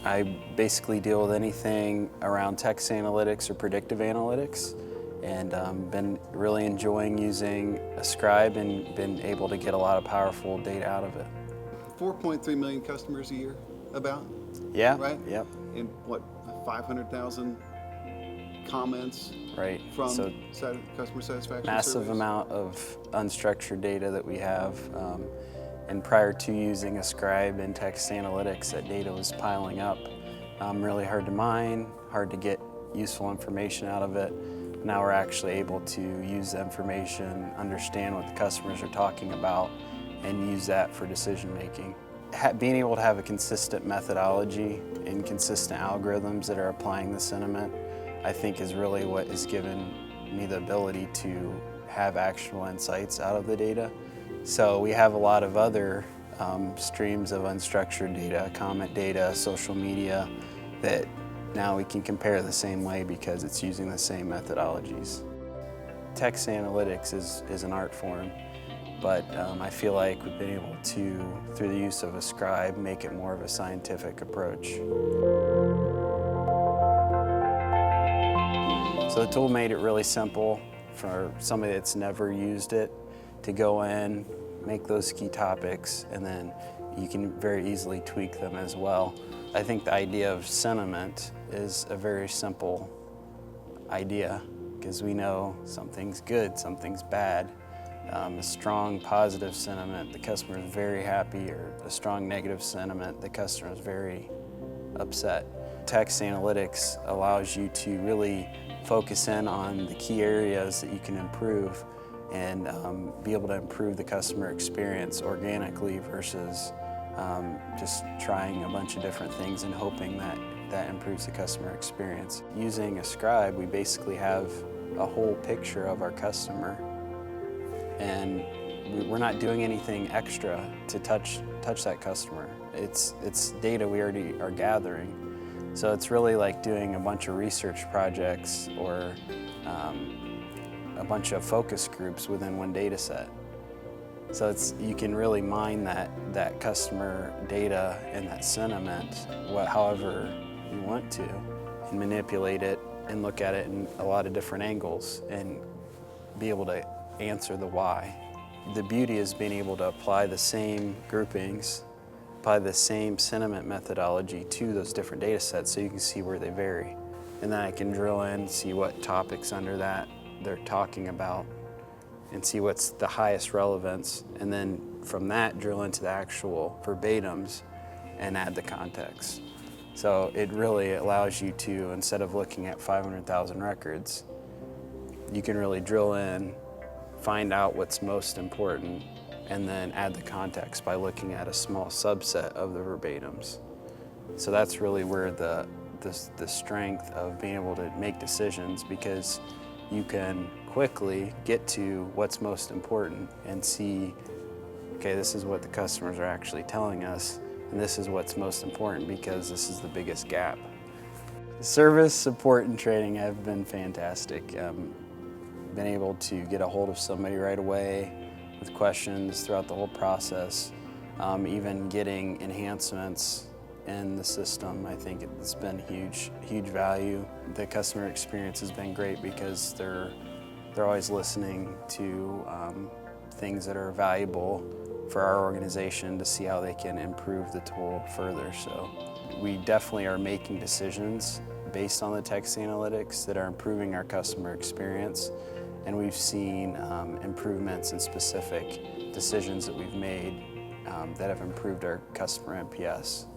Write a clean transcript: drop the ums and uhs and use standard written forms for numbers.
I basically deal with anything around text analytics or predictive analytics, and been really enjoying using Ascribe and been able to get a lot of powerful data out of it. 4.3 million customers a year, about? Yeah, right? yep. And what, 500,000 comments Right. from So customer satisfaction massive surveys? amount of unstructured data that we have. And prior to using Ascribe and text analytics, that data was piling up. Really hard to mine, hard to get useful information out of it. Now we're actually able to use the information, understand what the customers are talking about, and use that for decision making. Being able to have a consistent methodology and consistent algorithms that are applying the sentiment, I think is really what has given me the ability to have actionable insights out of the data. So we have a lot of other streams of unstructured data, comment data, social media, that now we can compare the same way because it's using the same methodologies. Text analytics is an art form, but I feel like we've been able to, through the use of Ascribe, make it more of a scientific approach. So the tool made it really simple for somebody that's never used it to go in, make those key topics, and then you can very easily tweak them as well. I think the idea of sentiment is a very simple idea because we know something's good, something's bad. A strong positive sentiment, the customer is very happy, or a strong negative sentiment, the customer is very upset. Text analytics allows you to really focus in on the key areas that you can improve and be able to improve the customer experience organically versus just trying a bunch of different things and hoping that that improves the customer experience. Using Ascribe, we basically have a whole picture of our customer, and we're not doing anything extra to touch that customer. It's data we already are gathering. So it's really like doing a bunch of research projects or a bunch of focus groups within one data set. So you can really mine that customer data and that sentiment however you want to, and manipulate it and look at it in a lot of different angles and be able to answer the why. The beauty is being able to apply the same groupings, apply the same sentiment methodology to those different data sets so you can see where they vary. And then I can drill in, see what topics under that they're talking about, and see what's the highest relevance, and then from that drill into the actual verbatims and add the context. So it really allows you to, instead of looking at 500,000 records, you can really drill in, find out what's most important, and then add the context by looking at a small subset of the verbatims. So that's really where the strength of being able to make decisions, because you can quickly get to what's most important and see, okay, this is what the customers are actually telling us, and this is what's most important because this is the biggest gap. Service, support, and training have been fantastic. Been able to get a hold of somebody right away with questions throughout the whole process, even getting enhancements in the system. I think it's been huge value. The customer experience has been great because they're always listening to things that are valuable for our organization to see how they can improve the tool further. So we definitely are making decisions based on the text analytics that are improving our customer experience, and we've seen improvements in specific decisions that we've made that have improved our customer NPS.